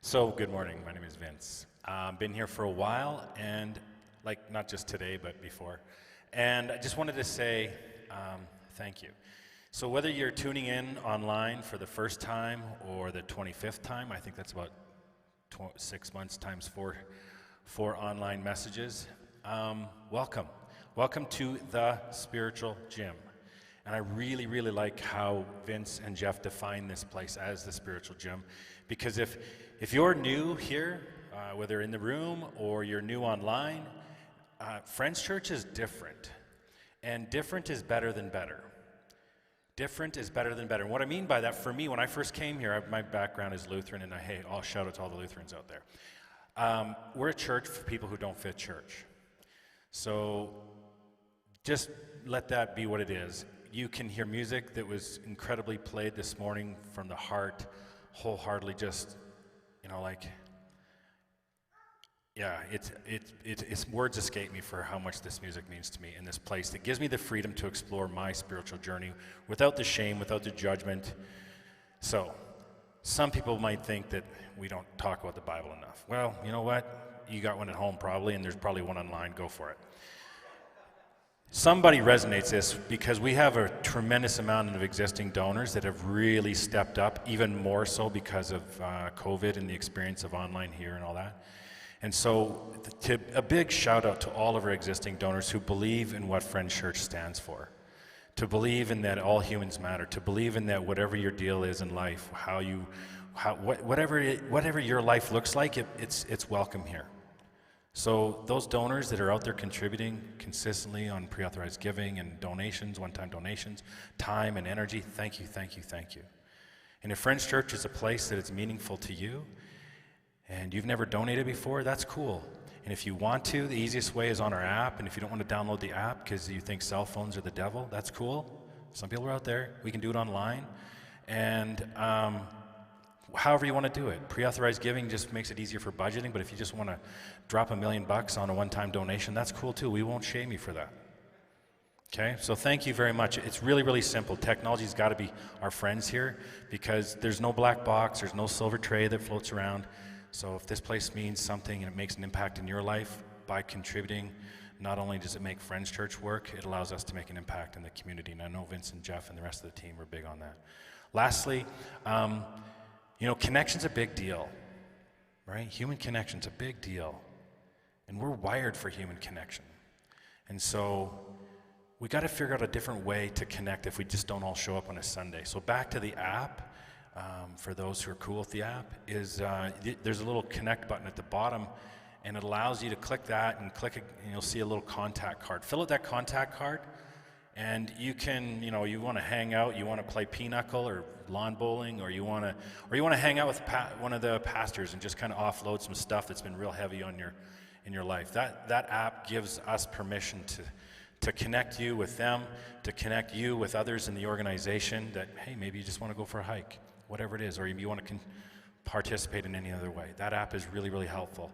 So, good morning. My name is Vince. Been here for a while, and not just today, but before. And I just wanted to say thank you. So, whether you're tuning in online for the first time or the 25th time, I think that's about 6 months times four online messages. Welcome. Welcome to the spiritual gym. And I really, really like how Vince and Jeff define this place as the spiritual gym. Because if you're new here, whether in the room or you're new online, Friends Church is different. And different is better than better. Different is better than better. And what I mean by that, for me, when I first came here, my background is Lutheran, and I'll shout out to all the Lutherans out there. We're a church for people who don't fit church. So just let that be what it is. You can hear music that was incredibly played this morning from the heart, wholeheartedly, just, it's words escape me for how much this music means to me in this place. It gives me the freedom to explore my spiritual journey without the shame, without the judgment. So, some people might think that we don't talk about the Bible enough. Well, you know what? You got one at home probably, and there's probably one online. Go for it. Somebody resonates this because we have a tremendous amount of existing donors that have really stepped up, even more so because of COVID and the experience of online here and all that. And so a big shout out to all of our existing donors who believe in what Friends Church stands for, to believe in that all humans matter, to believe in that whatever your deal is in life, whatever your life looks like, it's welcome here. So those donors that are out there contributing consistently on pre-authorized giving and donations, one-time donations, time and energy, thank you, thank you, thank you. And if Friends Church is a place that is meaningful to you, and you've never donated before, that's cool. And if you want to, the easiest way is on our app, and if you don't want to download the app because you think cell phones are the devil, that's cool. Some people are out there. We can do it online. And however you want to do it. Pre-authorized giving just makes it easier for budgeting, but if you just want to drop $1 million on a one-time donation, that's cool too. We won't shame you for that. Okay, so thank you very much. It's really, really simple. Technology's got to be our friends here because there's no black box, there's no silver tray that floats around. So if this place means something and it makes an impact in your life by contributing, not only does it make Friends Church work, it allows us to make an impact in the community. And I know Vince and Jeff and the rest of the team are big on that. Lastly, connection's a big deal, right? Human connection's a big deal. And we're wired for human connection. And so we got to figure out a different way to connect if we just don't all show up on a Sunday. So back to the app, for those who are cool with the app, is there's a little connect button at the bottom, and it allows you to click that and click it, and you'll see a little contact card. Fill out that contact card, and you can, you want to hang out, you want to play pinochle or lawn bowling, or you want to hang out with one of the pastors and just kind of offload some stuff that's been real heavy on in your life. That app gives us permission to connect you with them, to connect you with others in the organization that, hey, maybe you just want to go for a hike, whatever it is, or you want to participate in any other way. That app is really, really helpful.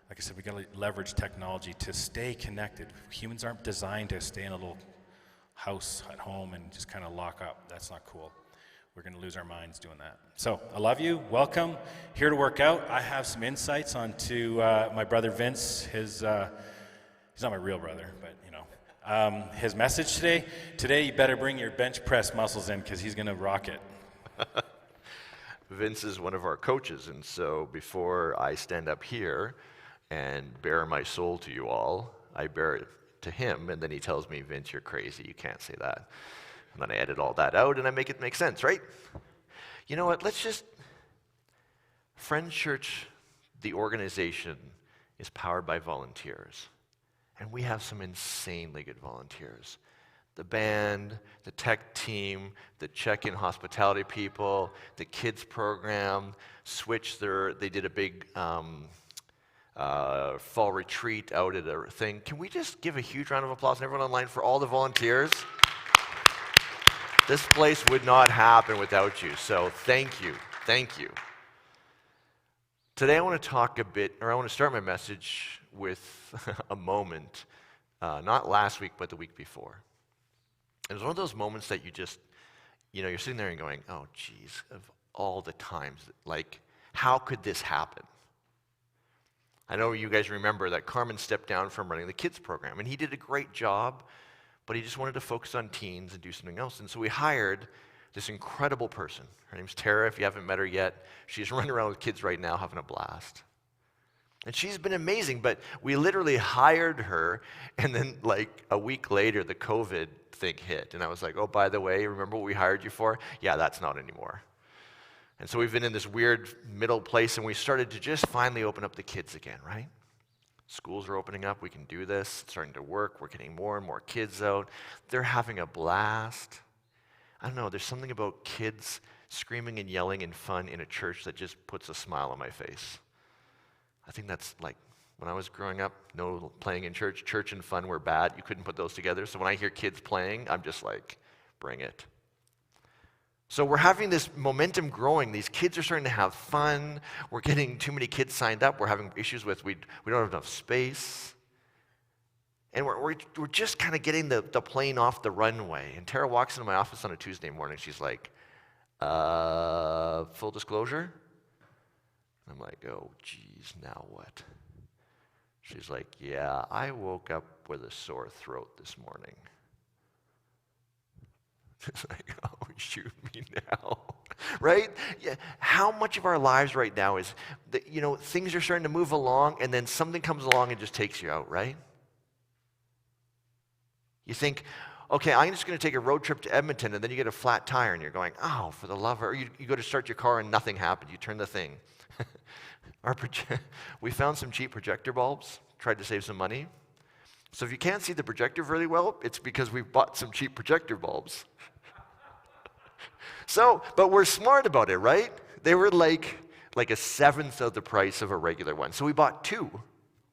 Like I said, we got to leverage technology to stay connected. Humans aren't designed to stay in a little house at home and just kind of lock up. That's not cool. We're going to lose our minds doing that. So I love you. Welcome. Here to work out. I have some insights onto my brother Vince. He's not my real brother, but his message today. Today you better bring your bench press muscles in because he's going to rock it. Vince is one of our coaches, and so before I stand up here and bare my soul to you all, I bare it to him, and then he tells me, Vince, you're crazy, you can't say that. And then I edit all that out, and I make it make sense, right? You know what, Friends Church, the organization, is powered by volunteers, and we have some insanely good volunteers. The band, the tech team, the check-in hospitality people, the kids program, Switch, they did a big fall retreat out at a thing. Can we just give a huge round of applause and everyone online for all the volunteers? This place would not happen without you, so thank you, thank you. Today I want to start my message with a moment, not last week, but the week before. It was one of those moments that you just, you're sitting there and going, oh, geez, of all the times, how could this happen? I know you guys remember that Carmen stepped down from running the kids program, and he did a great job, but he just wanted to focus on teens and do something else. And so we hired this incredible person. Her name's Tara. If you haven't met her yet, she's running around with kids right now having a blast. And she's been amazing, but we literally hired her, and then like a week later, the COVID thing hit. And I was like, oh, by the way, remember what we hired you for? Yeah, that's not anymore. And so we've been in this weird middle place, and we started to just finally open up the kids again, right? Schools are opening up. We can do this. It's starting to work. We're getting more and more kids out. They're having a blast. I don't know. There's something about kids screaming and yelling and fun in a church that just puts a smile on my face. I think that's like when I was growing up, no playing in church. Church and fun were bad. You couldn't put those together. So when I hear kids playing, I'm just like, bring it. So we're having this momentum growing. These kids are starting to have fun. We're getting too many kids signed up. We're having issues with we don't have enough space. And we're just kind of getting the plane off the runway. And Tara walks into my office on a Tuesday morning. She's like, full disclosure? I'm like, oh, geez, now what? She's like, yeah, I woke up with a sore throat this morning. It's like, oh, shoot me now, right? Yeah. How much of our lives right now is that, things are starting to move along, and then something comes along and just takes you out, right? You think, okay, I'm just going to take a road trip to Edmonton, and then you get a flat tire, and you're going, oh, for the love of, or you go to start your car, and nothing happened. You turn the thing. We found some cheap projector bulbs, tried to save some money. So if you can't see the projector really well, it's because we bought some cheap projector bulbs. But we're smart about it, right? They were like a seventh of the price of a regular one. So we bought two.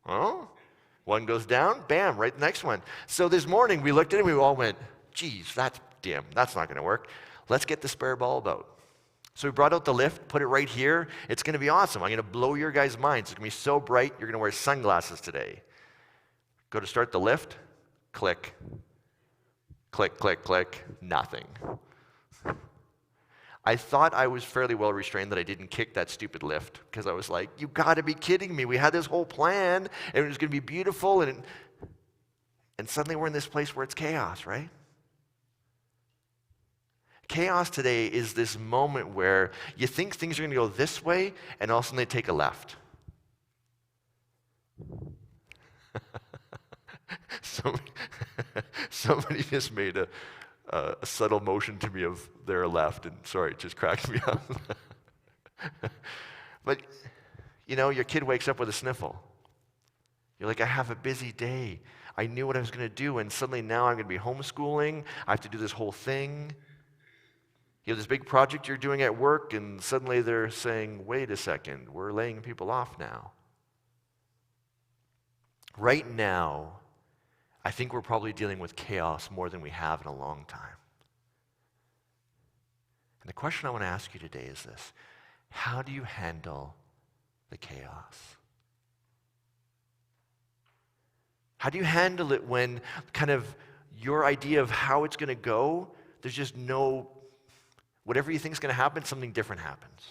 Oh, one goes down, bam, right the next one. So this morning we looked at it and we all went, geez, that's dim. That's not going to work. Let's get the spare bulb out. So we brought out the lift, put it right here. It's going to be awesome. I'm going to blow your guys' minds. It's going to be so bright, you're going to wear sunglasses today. Go to start the lift, click, click, click, click, nothing. I thought I was fairly well restrained that I didn't kick that stupid lift because I was like, you got to be kidding me. We had this whole plan, and it was going to be beautiful, and suddenly we're in this place where it's chaos, right? Chaos today is this moment where you think things are going to go this way, and all of a sudden they take a left. Somebody just made a subtle motion to me of their left, and sorry, it just cracked me up. But, your kid wakes up with a sniffle. You're like, I have a busy day. I knew what I was going to do, and suddenly now I'm going to be homeschooling. I have to do this whole thing. You have this big project you're doing at work, and suddenly they're saying, wait a second, we're laying people off now. Right now, I think we're probably dealing with chaos more than we have in a long time. And the question I want to ask you today is this: how do you handle the chaos? How do you handle it when kind of your idea of how it's going to go, there's just no, whatever you think is going to happen, something different happens.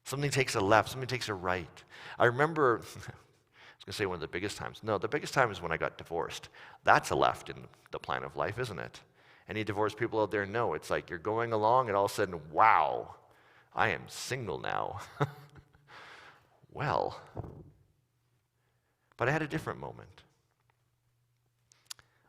Something takes a left, something takes a right. I remember, I was going to say one of the biggest times. No, the biggest time is when I got divorced. That's a left in the plan of life, isn't it? Any divorced people out there know. It's like you're going along and all of a sudden, wow, I am single now. Well, but I had a different moment.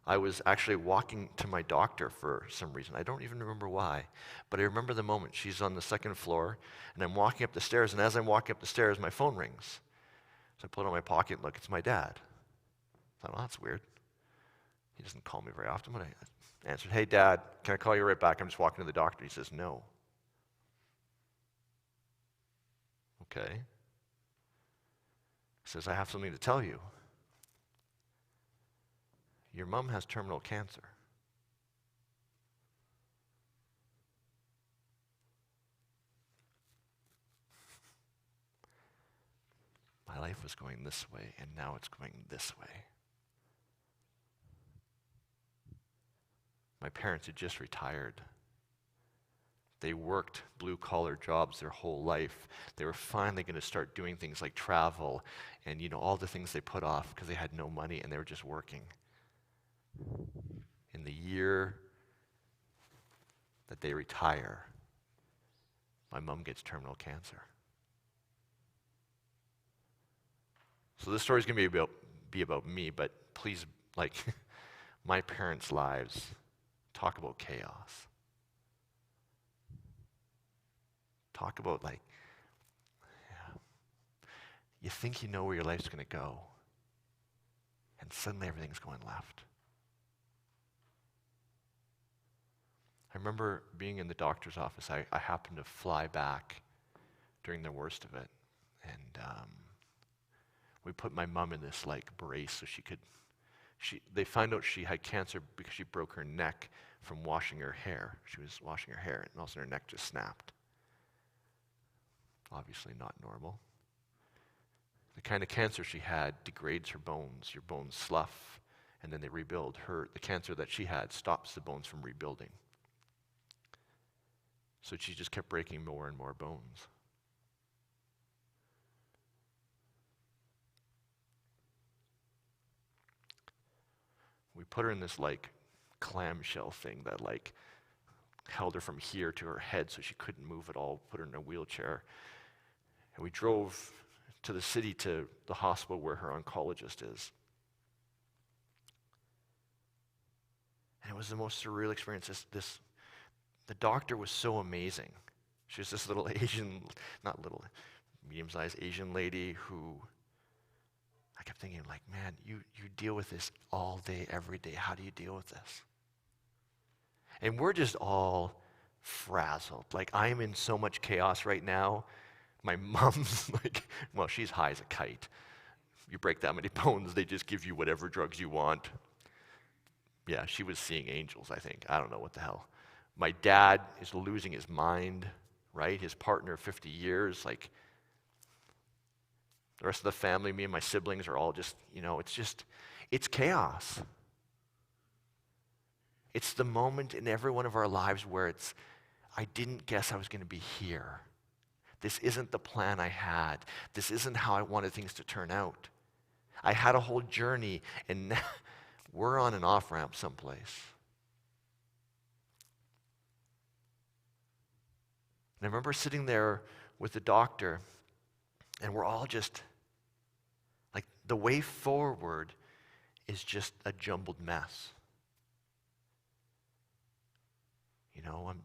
I was actually walking to my doctor for some reason. I don't even remember why, but I remember the moment. She's on the second floor, and I'm walking up the stairs, and as I'm walking up the stairs, my phone rings. So I pull it out of my pocket and look, it's my dad. I thought, well, that's weird. He doesn't call me very often, but I answered, hey, Dad, can I call you right back? I'm just walking to the doctor. He says, no. Okay. He says, I have something to tell you. Your mom has terminal cancer. My life was going this way, and now it's going this way. My parents had just retired. They worked blue-collar jobs their whole life. They were finally going to start doing things like travel and, all the things they put off because they had no money and they were just working. In the year that they retire, my mom gets terminal cancer. So this story is going to be about me, but please, my parents' lives, talk about chaos. Talk about you think you know where your life's going to go, and suddenly everything's going left. I remember being in the doctor's office. I happened to fly back during the worst of it, and we put my mom in this brace so they found out she had cancer because she broke her neck from washing her hair. She was washing her hair, and all of a sudden her neck just snapped. Obviously not normal. The kind of cancer she had degrades her bones. Your bones slough, and then they rebuild. The cancer that she had stops the bones from rebuilding. So she just kept breaking more and more bones. We put her in this clamshell thing that held her from here to her head so she couldn't move at all, put her in a wheelchair. And we drove to the city to the hospital where her oncologist is. And it was the most surreal experience. The doctor was so amazing. She was this little medium-sized Asian lady who, I kept thinking, man, you deal with this all day, every day. How do you deal with this? And we're just all frazzled. I am in so much chaos right now. My mom's she's high as a kite. You break that many bones, they just give you whatever drugs you want. Yeah, she was seeing angels, I think. I don't know what the hell. My dad is losing his mind, right? His partner, 50 years. The rest of the family, me and my siblings are all just, it's chaos. It's the moment in every one of our lives where I didn't guess I was going to be here. This isn't the plan I had. This isn't how I wanted things to turn out. I had a whole journey, and now we're on an off-ramp someplace. And I remember sitting there with the doctor, and we're all just, the way forward is just a jumbled mess. I'm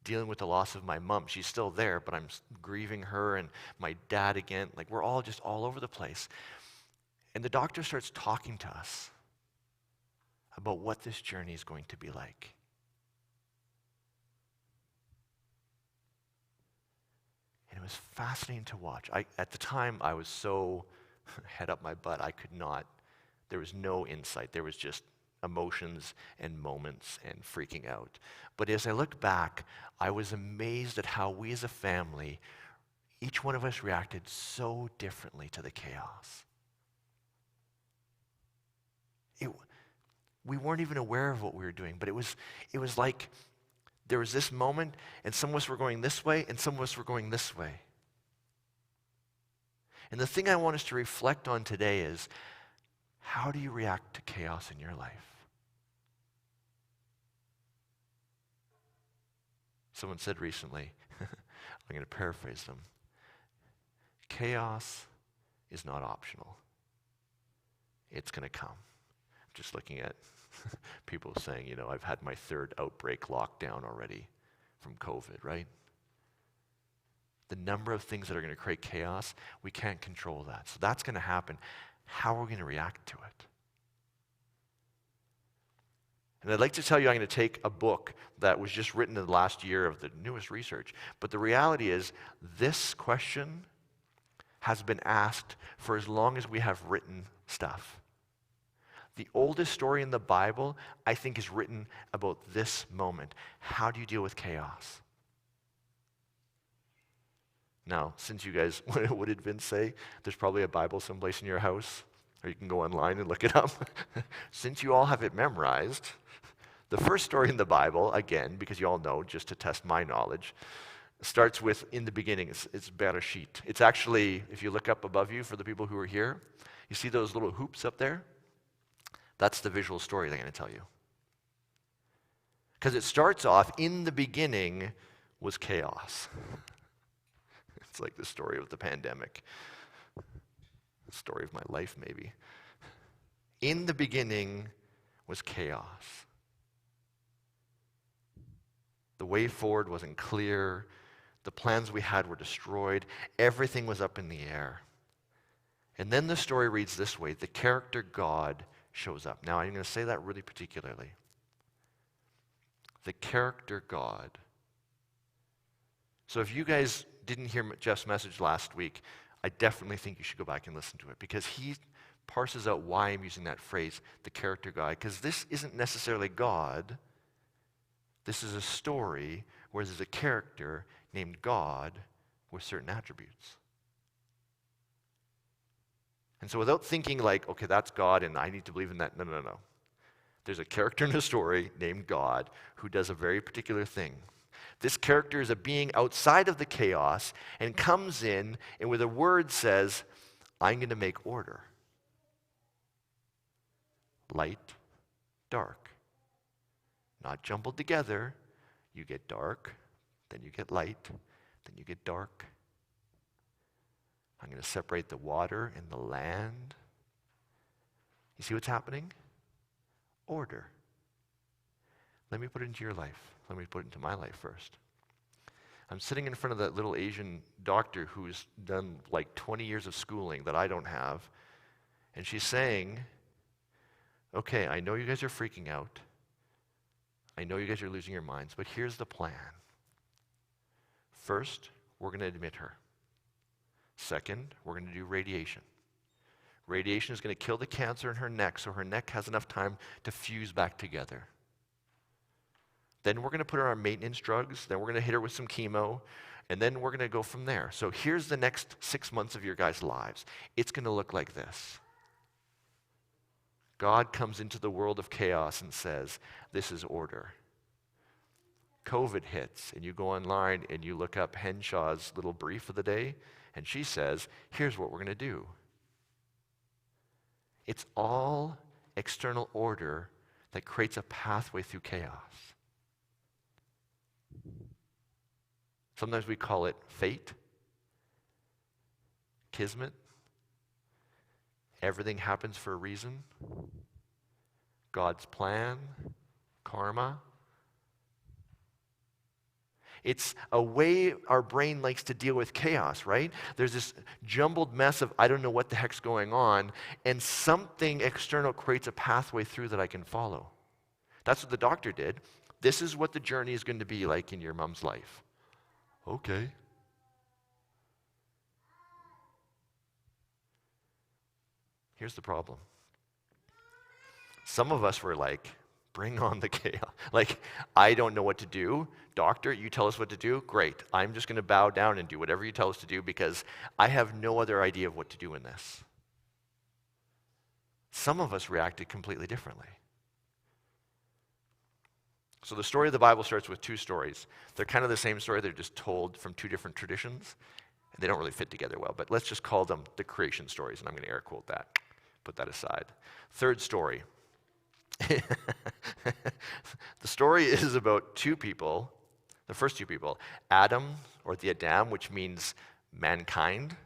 dealing with the loss of my mom. She's still there, but I'm grieving her and my dad again. We're all just all over the place. And the doctor starts talking to us about what this journey is going to be like. And it was fascinating to watch. At the time, I was so head up my butt, there was no insight. There was just emotions and moments and freaking out. But as I looked back, I was amazed at how we as a family, each one of us reacted so differently to the chaos. We weren't even aware of what we were doing, but it was like there was this moment, and some of us were going this way, and some of us were going this way. And the thing I want us to reflect on today is, how do you react to chaos in your life? Someone said recently, I'm going to paraphrase them, chaos is not optional. It's going to come. I'm just looking at people saying, I've had my third outbreak lockdown already from COVID, right? The number of things that are going to create chaos, we can't control that. So that's going to happen. How are we going to react to it? And I'd like to tell you I'm going to take a book that was just written in the last year of the newest research. But the reality is, this question has been asked for as long as we have written stuff. The oldest story in the Bible, I think, is written about this moment. How do you deal with chaos? Now, since you guys, what did Vince say? There's probably a Bible someplace in your house, or you can go online and look it up. Since you all have it memorized, The first story in the Bible, again, because you all know, just to test my knowledge, starts with in the beginning. It's Bereshit. It's actually, if you look up above you for the people who are here, you see those little hoops up there? That's the visual story they're going to tell you. Because it starts off, in the beginning was chaos. It's like the story of the pandemic. The story of my life, maybe. In the beginning was chaos. The way forward wasn't clear. The plans we had were destroyed. Everything was up in the air. And then the story reads this way: the character God shows up. Now, I'm going to say that really particularly. The character God. So if you guys didn't hear Jeff's message last week, I definitely think you should go back and listen to it, because he parses out why I'm using that phrase, the character God, because this isn't necessarily God. This is a story where there's a character named God with certain attributes. And so without thinking like, okay, that's God and I need to believe in that, no. There's a character in the story named God who does a very particular thing. This character is a being outside of the chaos and comes in and with a word says, I'm going to make order. Light, dark. Not jumbled together. You get dark, then you get light, then you get dark. I'm going to separate the water and the land. You see what's happening? Order. Let me put it into your life. Let me put it into my life first. I'm sitting in front of that little Asian doctor who's done like 20 years of schooling that I don't have. And she's saying, okay, I know you guys are freaking out. I know you guys are losing your minds, but here's the plan. First, we're going to admit her. Second, we're going to do radiation. Radiation is going to kill the cancer in her neck so her neck has enough time to fuse back together. Then we're going to put her on maintenance drugs. Then we're going to hit her with some chemo. And then we're going to go from there. So here's the next 6 months of your guys' lives. It's going to look like this. God comes into the world of chaos and says, this is order. COVID hits, and you go online and you look up Henshaw's little brief of the day, and she says, here's what we're going to do. It's all external order that creates a pathway through chaos. Sometimes we call it fate, kismet. Everything happens for a reason. God's plan, karma. It's a way our brain likes to deal with chaos, right? There's this jumbled mess of I don't know what the heck's going on, and something external creates a pathway through that I can follow. That's what the doctor did. This is what the journey is going to be like in your mom's life. Okay. Here's the problem. Some of us were like, bring on the chaos. Like, I don't know what to do. Doctor, you tell us what to do? Great. I'm just going to bow down and do whatever you tell us to do because I have no other idea of what to do in this. Some of us reacted completely differently. So the story of the Bible starts with two stories. They're kind of the same story. They're just told from two different traditions. They don't really fit together well, but let's just call them the creation stories, and I'm going to air quote that. Put that aside. Third story. The story is about two people, the first two people, Adam, or the Adam, which means mankind,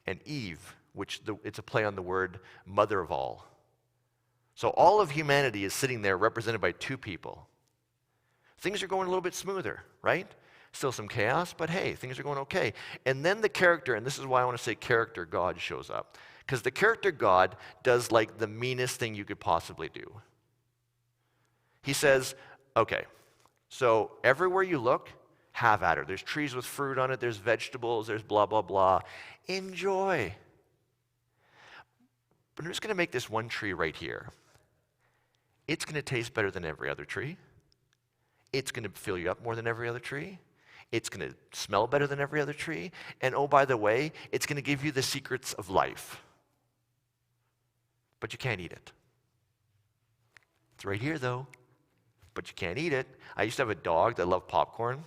and Eve, which it's a play on the word mother of all. So all of humanity is sitting there represented by two people. Things are going a little bit smoother, right? Still some chaos, but hey, things are going okay. And then the character, and this is why I want to say character God shows up. Because the character God does like the meanest thing you could possibly do. He says, okay, so everywhere you look, have at her. There's trees with fruit on it, there's vegetables, there's blah, blah, blah. Enjoy. But I'm just going to make this one tree right here. It's going to taste better than every other tree. It's going to fill you up more than every other tree. It's going to smell better than every other tree. And oh, by the way, it's going to give you the secrets of life. But you can't eat it. It's right here, though. but you can't eat it. I used to have a dog that loved popcorn.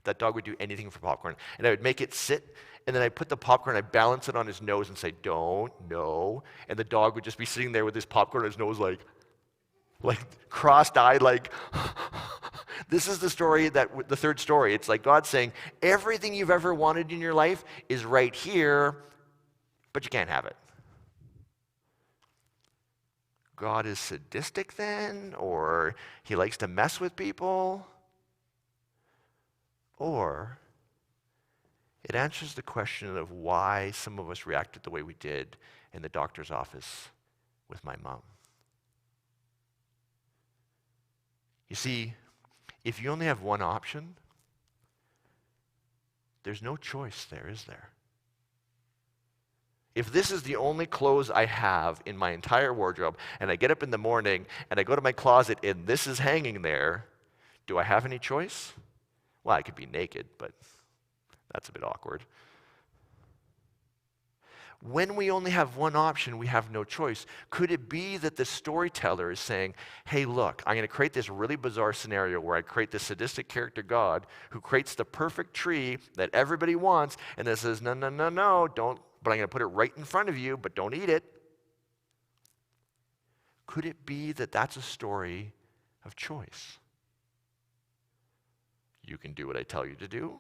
That dog would do anything for popcorn. And I would make it sit, and then I'd put the popcorn, I'd balance it on his nose and say, don't, no. And the dog would just be sitting there with his popcorn on his nose like crossed-eyed, like, this is the story, the third story. It's like God saying, everything you've ever wanted in your life is right here, but you can't have it. God is sadistic then, or he likes to mess with people, or it answers the question of why some of us reacted the way we did in the doctor's office with my mom. You see, if you only have one option, there's no choice there, is there? If this is the only clothes I have in my entire wardrobe, and I get up in the morning and I go to my closet and this is hanging there, do I have any choice? Well, I could be naked, but that's a bit awkward. When we only have one option, we have no choice. Could it be that the storyteller is saying, hey, look, I'm going to create this really bizarre scenario where I create this sadistic character God who creates the perfect tree that everybody wants, and then says, no, no, no, no, don't, but I'm going to put it right in front of you, but don't eat it. Could it be that that's a story of choice? You can do what I tell you to do,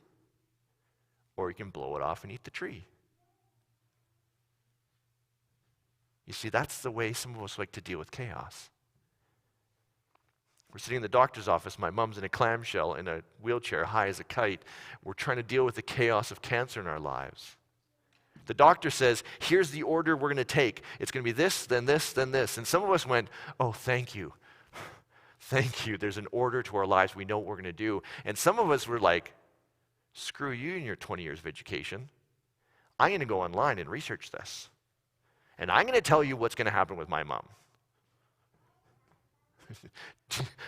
or you can blow it off and eat the tree. You see, that's the way some of us like to deal with chaos. We're sitting in the doctor's office. My mom's in a clamshell in a wheelchair, high as a kite. We're trying to deal with the chaos of cancer in our lives. The doctor says, here's the order we're going to take. It's going to be this, then this, then this. And some of us went, oh, thank you. Thank you. There's an order to our lives. We know what we're going to do. And some of us were like, screw you and your 20 years of education. I'm going to go online and research this. And I'm going to tell you what's going to happen with my mom.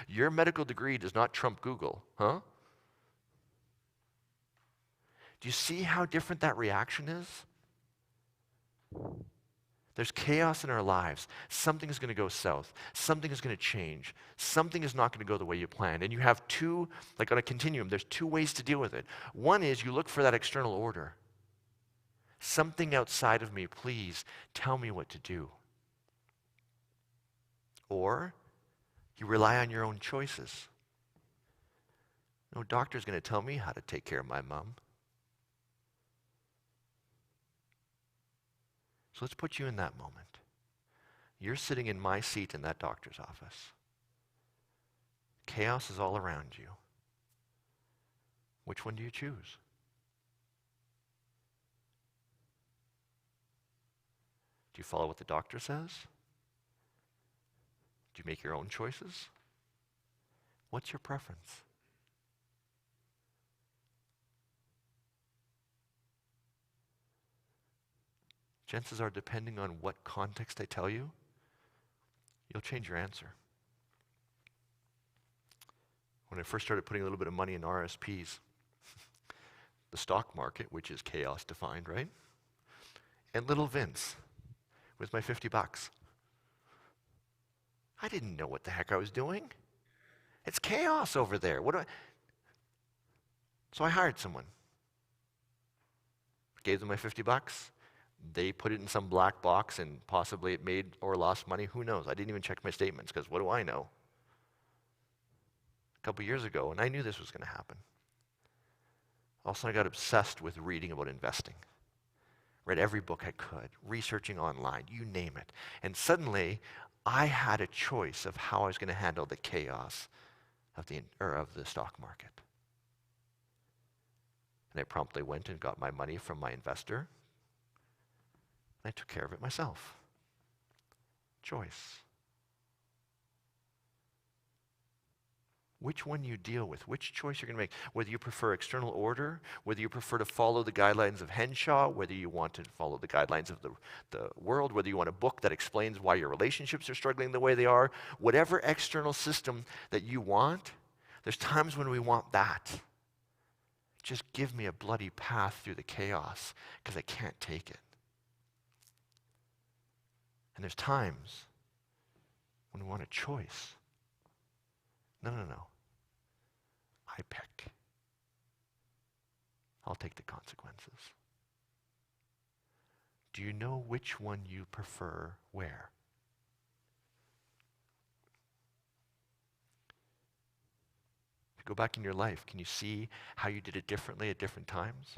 Your medical degree does not trump Google, huh? Do you see how different that reaction is? There's chaos in our lives. Something is going to go south. Something is going to change. Something is not going to go the way you planned. And you have two, like on a continuum, there's two ways to deal with it. One is you look for that external order. Something outside of me, please tell me what to do. Or you rely on your own choices. No doctor's going to tell me how to take care of my mom. So let's put you in that moment. You're sitting in my seat in that doctor's office. Chaos is all around you. Which one do you choose? Do you follow what the doctor says? Do you make your own choices? What's your preference? Chances are, depending on what context I tell you, you'll change your answer. When I first started putting a little bit of money in RSPs, the stock market, which is chaos defined, right? And little Vince with my $50. I didn't know what the heck I was doing. It's chaos over there. So I hired someone. Gave them my $50. They put it in some black box and possibly it made or lost money. Who knows? I didn't even check my statements because what do I know? A couple years ago, and I knew this was going to happen. Also, I got obsessed with reading about investing. Read every book I could, researching online, you name it. And suddenly, I had a choice of how I was going to handle the chaos of the stock market. And I promptly went and got my money from my investor. I took care of it myself. Choice. Which one you deal with, which choice you're going to make, whether you prefer external order, whether you prefer to follow the guidelines of Henshaw, whether you want to follow the guidelines of the world, whether you want a book that explains why your relationships are struggling the way they are, whatever external system that you want, there's times when we want that. Just give me a bloody path through the chaos because I can't take it. And there's times when we want a choice. No. I pick. I'll take the consequences. Do you know which one you prefer where? If you go back in your life, can you see how you did it differently at different times?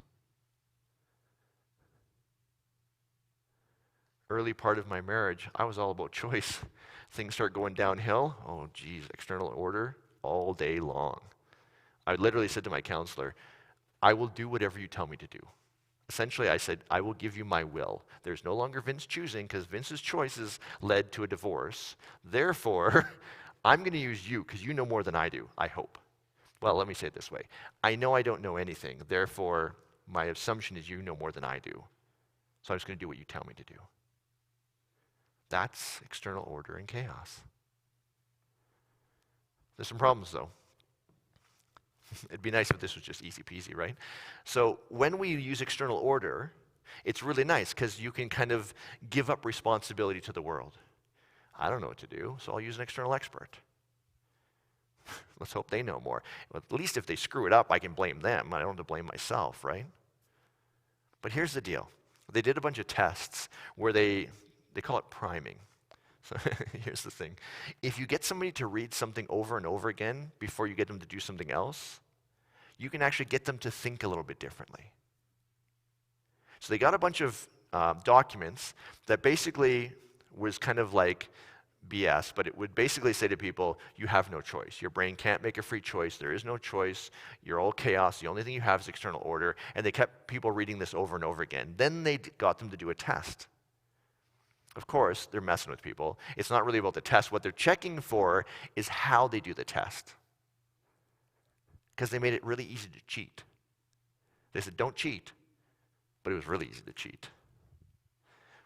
Early part of my marriage, I was all about choice. Things start going downhill. Oh, geez, external order all day long. I literally said to my counselor, I will do whatever you tell me to do. Essentially, I said, I will give you my will. There's no longer Vince choosing because Vince's choices led to a divorce. Therefore, I'm going to use you because you know more than I do, I hope. Well, let me say it this way. I know I don't know anything. Therefore, my assumption is you know more than I do. So I'm just going to do what you tell me to do. That's external order and chaos. There's some problems, though. It'd be nice if this was just easy peasy, right? So when we use external order, it's really nice because you can kind of give up responsibility to the world. I don't know what to do, so I'll use an external expert. Let's hope they know more. At least if they screw it up, I can blame them. I don't have to blame myself, right? But here's the deal. They did a bunch of tests where they call it priming. So here's the thing. If you get somebody to read something over and over again before you get them to do something else, you can actually get them to think a little bit differently. So they got a bunch of documents that basically was kind of like BS, but it would basically say to people, you have no choice. Your brain can't make a free choice. There is no choice. You're all chaos. The only thing you have is external order. And they kept people reading this over and over again. Then they got them to do a test. Of course, they're messing with people. It's not really about the test. What they're checking for is how they do the test. Because they made it really easy to cheat. They said, don't cheat. But it was really easy to cheat.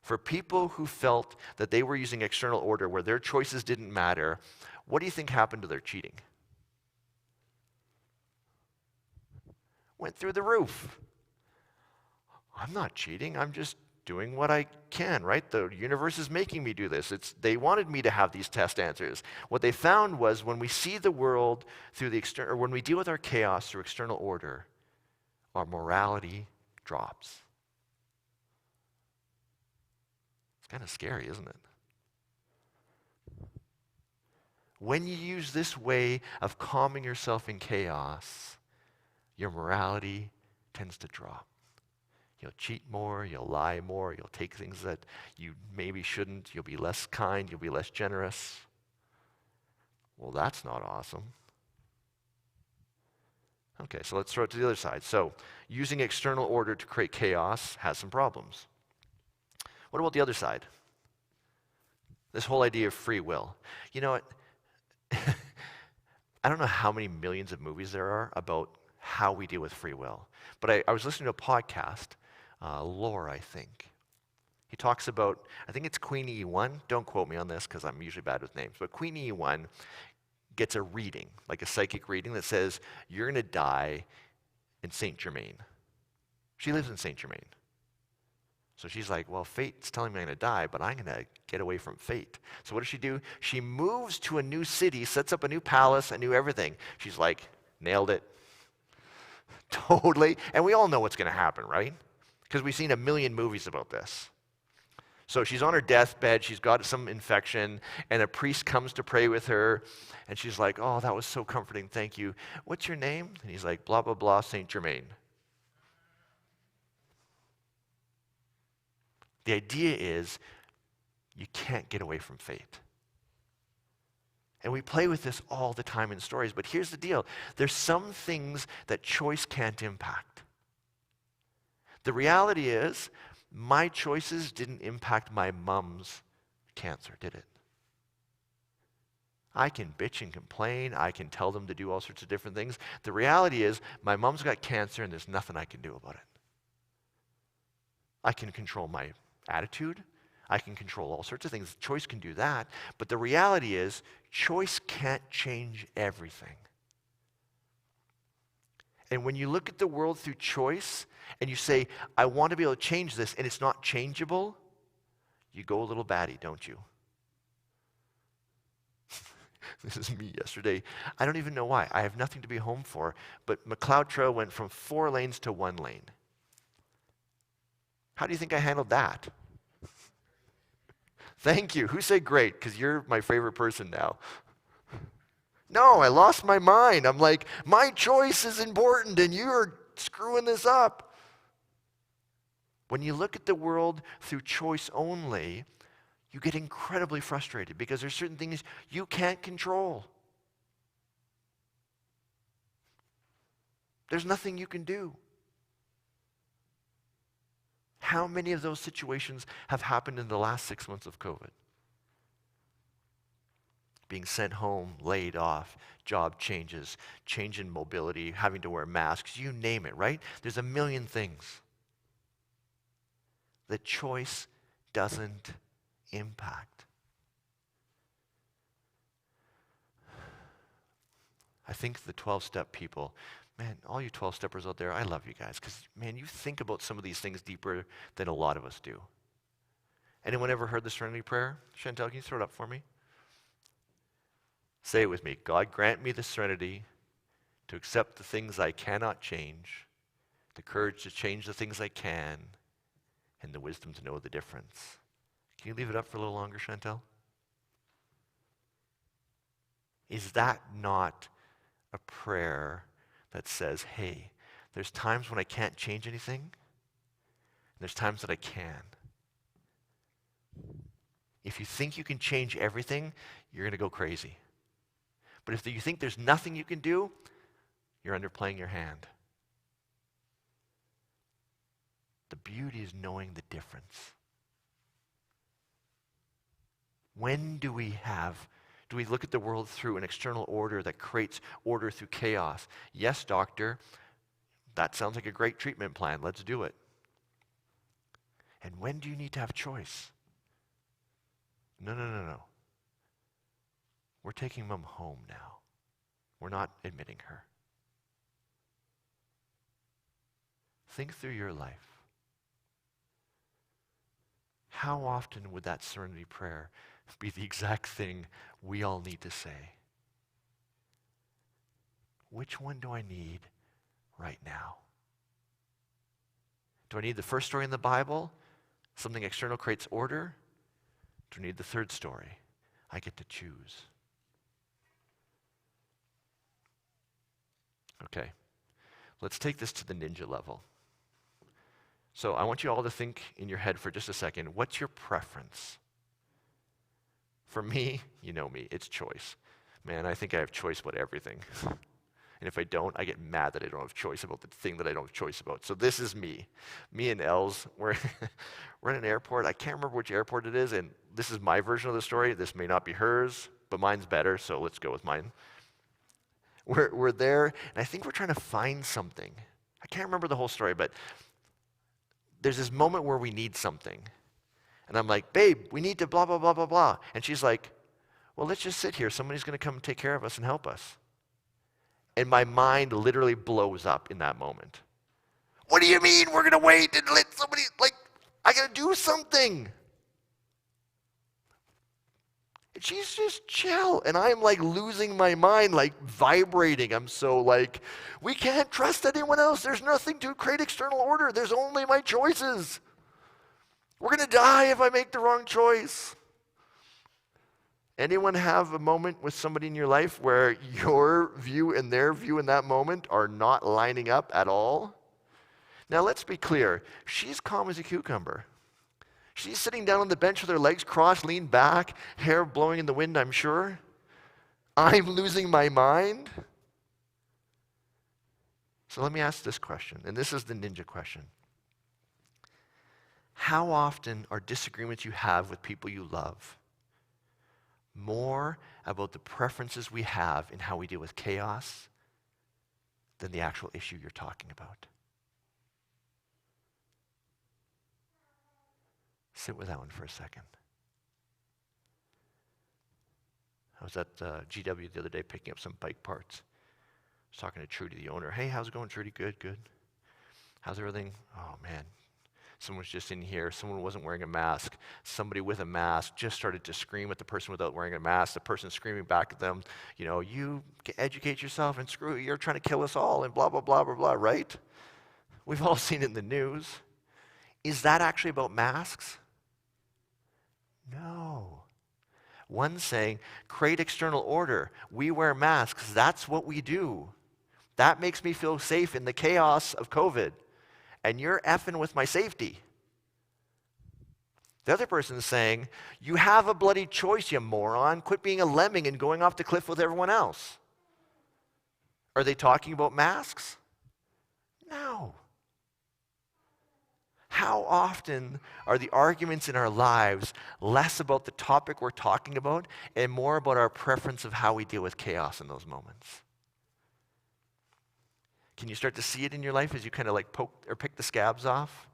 For people who felt that they were using external order where their choices didn't matter, what do you think happened to their cheating? Went through the roof. I'm not cheating. I'm just doing what I can, right? The universe is making me do this. They wanted me to have these test answers. What they found was when we see the world through the external, or when we deal with our chaos through external order, our morality drops. It's kind of scary, isn't it? When you use this way of calming yourself in chaos, your morality tends to drop. You'll cheat more, you'll lie more, you'll take things that you maybe shouldn't, you'll be less kind, you'll be less generous. Well, that's not awesome. Okay, so let's throw it to the other side. So, using external order to create chaos has some problems. What about the other side? This whole idea of free will. You know what? I don't know how many millions of movies there are about how we deal with free will. But I was listening to a podcast, Lore, I think. He talks about, I think it's Queen E1. Don't quote me on this because I'm usually bad with names. But Queen E1 gets a reading, like a psychic reading that says, you're going to die in Saint Germain. She lives in Saint Germain. So she's like, well, fate's telling me I'm going to die, but I'm going to get away from fate. So what does she do? She moves to a new city, sets up a new palace, a new everything. She's like, nailed it. Totally. And we all know what's going to happen, right? Because we've seen a million movies about this. So she's on her deathbed, she's got some infection, and a priest comes to pray with her, and she's like, oh, that was so comforting, thank you. What's your name? And he's like, blah, blah, blah, Saint Germain. The idea is you can't get away from fate. And we play with this all the time in stories, but here's the deal. There's some things that choice can't impact. The reality is, my choices didn't impact my mom's cancer, did it? I can bitch and complain. I can tell them to do all sorts of different things. The reality is, my mom's got cancer and there's nothing I can do about it. I can control my attitude. I can control all sorts of things. Choice can do that. But the reality is, choice can't change everything. And when you look at the world through choice and you say, I want to be able to change this, and it's not changeable, you go a little batty, don't you? This is me yesterday. I don't even know why. I have nothing to be home for, but McLeod Trail went from 4 lanes to 1 lane. How do you think I handled that? Thank you. Who said great? Because you're my favorite person now. No, I lost my mind. I'm like, my choice is important and you're screwing this up. When you look at the world through choice only, you get incredibly frustrated because there's certain things you can't control. There's nothing you can do. How many of those situations have happened in the last 6 months of COVID? Being sent home, laid off, job changes, change in mobility, having to wear masks, you name it, right? There's a million things. The choice doesn't impact. I think the 12-step people, man, all you 12-steppers out there, I love you guys because, man, you think about some of these things deeper than a lot of us do. Anyone ever heard the Serenity Prayer? Chantel, can you throw it up for me? Say it with me. God, grant me the serenity to accept the things I cannot change, the courage to change the things I can, and the wisdom to know the difference. Can you leave it up for a little longer, Chantel? Is that not a prayer that says, hey, there's times when I can't change anything, and there's times that I can. If you think you can change everything, you're going to go crazy. But if you think there's nothing you can do, you're underplaying your hand. The beauty is knowing the difference. When do we look at the world through an external order that creates order through chaos? Yes, doctor, that sounds like a great treatment plan. Let's do it. And when do you need to have choice? No. We're taking Mom home now. We're not admitting her. Think through your life. How often would that serenity prayer be the exact thing we all need to say? Which one do I need right now? Do I need the first story in the Bible? Something external creates order? Do I need the third story? I get to choose. Okay, let's take this to the ninja level. So I want you all to think in your head for just a second, what's your preference? For me, you know me, it's choice. Man, I think I have choice about everything. And if I don't, I get mad that I don't have choice about the thing that I don't have choice about. So this is me. Me and Els, we're in an airport. I can't remember which airport it is, and this is my version of the story. This may not be hers, but mine's better, so let's go with mine. We're there, and I think we're trying to find something. I can't remember the whole story, but there's this moment where we need something. And I'm like, babe, we need to blah, blah, blah, blah, blah. And she's like, well, let's just sit here. Somebody's going to come and take care of us and help us. And my mind literally blows up in that moment. What do you mean we're going to wait and let somebody, I got to do something. And she's just chill. And I'm losing my mind, vibrating. I'm so we can't trust anyone else. There's nothing to create external order. There's only my choices. We're going to die if I make the wrong choice. Anyone have a moment with somebody in your life where your view and their view in that moment are not lining up at all? Now let's be clear. She's calm as a cucumber. She's sitting down on the bench with her legs crossed, leaned back, hair blowing in the wind, I'm sure. I'm losing my mind. So let me ask this question, and this is the ninja question. How often are disagreements you have with people you love more about the preferences we have in how we deal with chaos than the actual issue you're talking about? Sit with that one for a second. I was at GW the other day picking up some bike parts. I was talking to Trudy, the owner. Hey, how's it going, Trudy? Good. How's everything? Oh, man. Someone was just in here. Someone wasn't wearing a mask. Somebody with a mask just started to scream at the person without wearing a mask. The person screaming back at them, you educate yourself and screw it, you're trying to kill us all and blah, blah, blah, blah, blah, right? We've all seen it in the news. Is that actually about masks? No. One saying, create external order. We wear masks. That's what we do. That makes me feel safe in the chaos of COVID. And you're effing with my safety. The other person is saying, you have a bloody choice, you moron. Quit being a lemming and going off the cliff with everyone else. Are they talking about masks? No. How often are the arguments in our lives less about the topic we're talking about and more about our preference of how we deal with chaos in those moments? Can you start to see it in your life as you kind of like poke or pick the scabs off?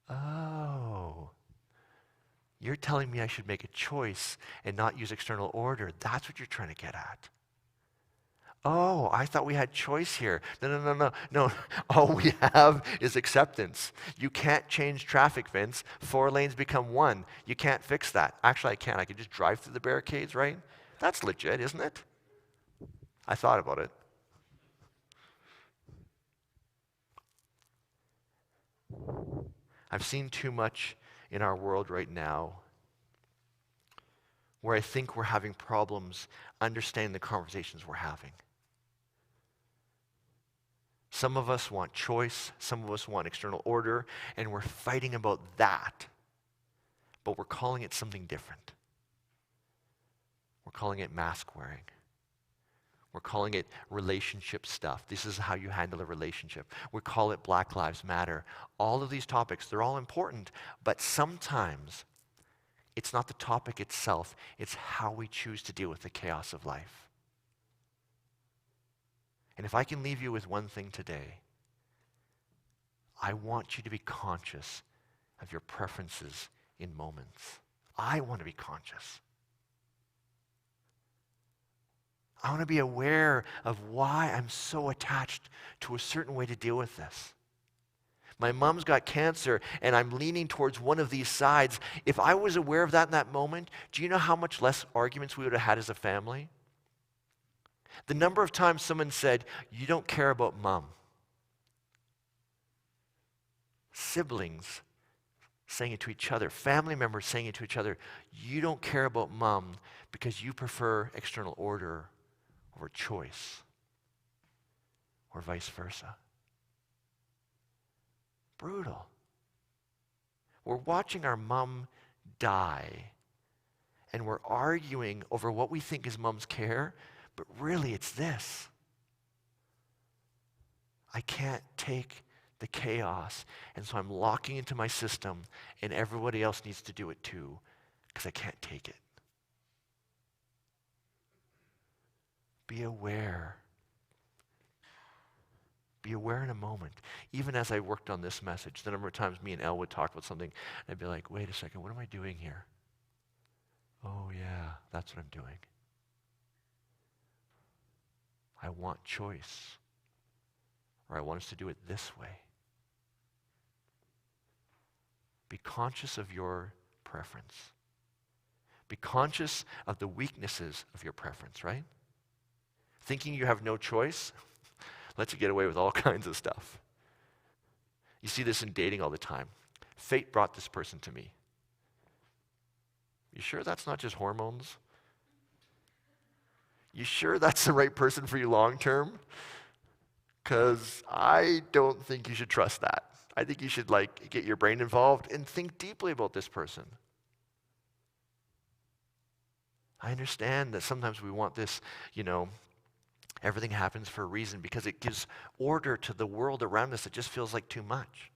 Oh, you're telling me I should make a choice and not use external order. That's what you're trying to get at. Oh, I thought we had choice here. No. All we have is acceptance. You can't change traffic, Vince. 4 lanes become 1. You can't fix that. Actually, I can. I can just drive through the barricades, right? That's legit, isn't it? I thought about it. I've seen too much in our world right now where I think we're having problems understanding the conversations we're having. Some of us want choice, some of us want external order, and we're fighting about that, but we're calling it something different. We're calling it mask wearing. We're calling it relationship stuff. This is how you handle a relationship. We call it Black Lives Matter. All of these topics, they're all important, but sometimes it's not the topic itself, it's how we choose to deal with the chaos of life. And if I can leave you with one thing today, I want you to be conscious of your preferences in moments. I want to be conscious. I want to be aware of why I'm so attached to a certain way to deal with this. My mom's got cancer, and I'm leaning towards one of these sides. If I was aware of that in that moment, do you know how much less arguments we would have had as a family? The number of times someone said, you don't care about mom. Siblings saying it to each other, family members saying it to each other, you don't care about mom because you prefer external order over choice, or vice versa. Brutal. We're watching our mom die, and we're arguing over what we think is mom's care, but really it's this. I can't take the chaos, and so I'm locking into my system, and everybody else needs to do it too, because I can't take it. Be aware. Be aware in a moment. Even as I worked on this message, the number of times me and Elle would talk about something, and I'd be like, wait a second, what am I doing here? Oh yeah, that's what I'm doing. I want choice, or I want us to do it this way. Be conscious of your preference. Be conscious of the weaknesses of your preference, right? Thinking you have no choice lets you get away with all kinds of stuff. You see this in dating all the time. Fate brought this person to me. You sure that's not just hormones? You sure that's the right person for you long term? Because I don't think you should trust that. I think you should get your brain involved and think deeply about this person. I understand that sometimes we want this, everything happens for a reason because it gives order to the world around us that just feels like too much.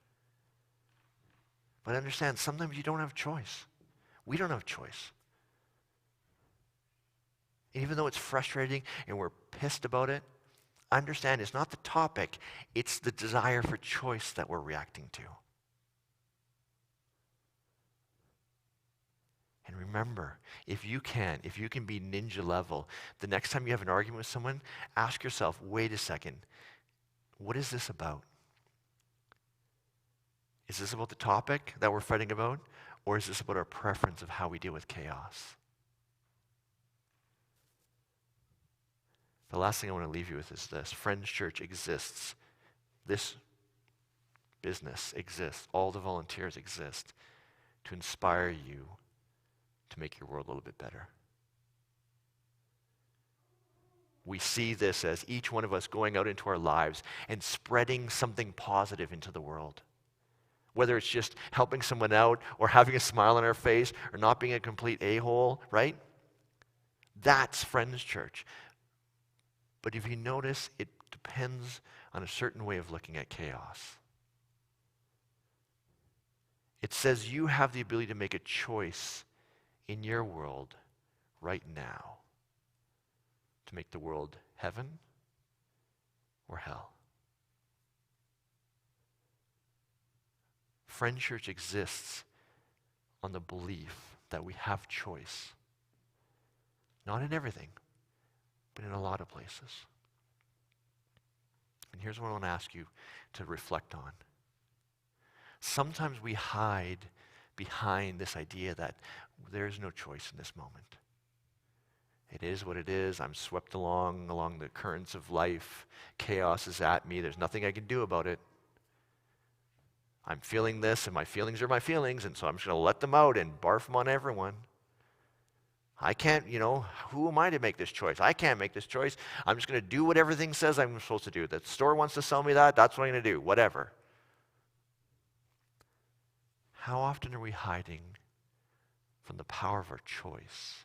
But understand, sometimes you don't have choice. We don't have choice. Even though it's frustrating and we're pissed about it, understand it's not the topic, it's the desire for choice that we're reacting to. And remember, if you can be ninja level, the next time you have an argument with someone, ask yourself, wait a second, what is this about? Is this about the topic that we're fighting about? Or is this about our preference of how we deal with chaos? The last thing I want to leave you with is this. Friends Church exists. This business exists. All the volunteers exist to inspire you to make your world a little bit better. We see this as each one of us going out into our lives and spreading something positive into the world. Whether it's just helping someone out or having a smile on our face or not being a complete a-hole, right? That's Friends Church. But if you notice, it depends on a certain way of looking at chaos. It says you have the ability to make a choice in your world right now to make the world heaven or hell. Friends Church exists on the belief that we have choice. Not in everything, but in a lot of places. And here's what I want to ask you to reflect on. Sometimes we hide behind this idea that there is no choice in this moment. It is what it is. I'm swept along the currents of life. Chaos is at me. There's nothing I can do about it. I'm feeling this, and my feelings are my feelings, and so I'm just going to let them out and barf them on everyone. I can't, who am I to make this choice? I can't make this choice. I'm just going to do what everything says I'm supposed to do. The store wants to sell me that, that's what I'm going to do, whatever. How often are we hiding from the power of our choice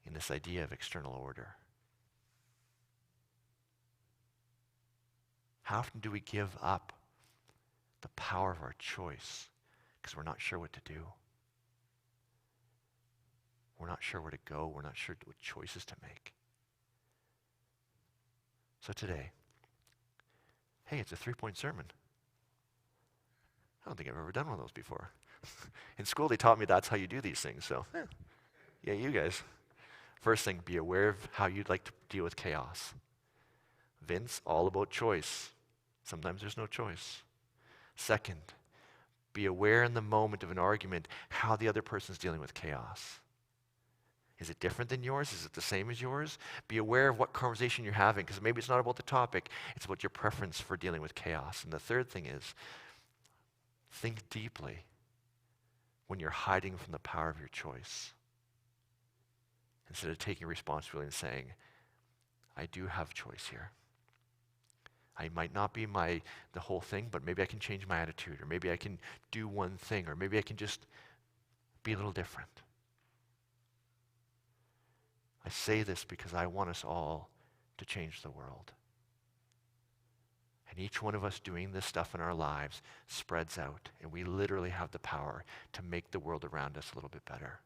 in this idea of external order? How often do we give up the power of our choice because we're not sure what to do? We're not sure where to go. We're not sure what choices to make. So today, hey, it's a 3-point sermon. I don't think I've ever done one of those before. In school, they taught me that's how you do these things. So, yeah, you guys. First thing, be aware of how you'd like to deal with chaos. Vince, all about choice. Sometimes there's no choice. Second, be aware in the moment of an argument how the other person's dealing with chaos. Is it different than yours? Is it the same as yours? Be aware of what conversation you're having, because maybe it's not about the topic, it's about your preference for dealing with chaos. And the third thing is, think deeply when you're hiding from the power of your choice. Instead of taking responsibility and saying, I do have choice here. I might not be the whole thing, but maybe I can change my attitude, or maybe I can do one thing, or maybe I can just be a little different. I say this because I want us all to change the world. And each one of us doing this stuff in our lives spreads out, and we literally have the power to make the world around us a little bit better.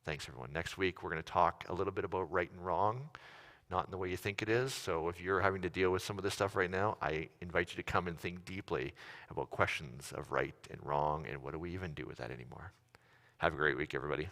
Thanks, everyone. Next week, we're going to talk a little bit about right and wrong, not in the way you think it is. So if you're having to deal with some of this stuff right now, I invite you to come and think deeply about questions of right and wrong, and what do we even do with that anymore. Have a great week, everybody.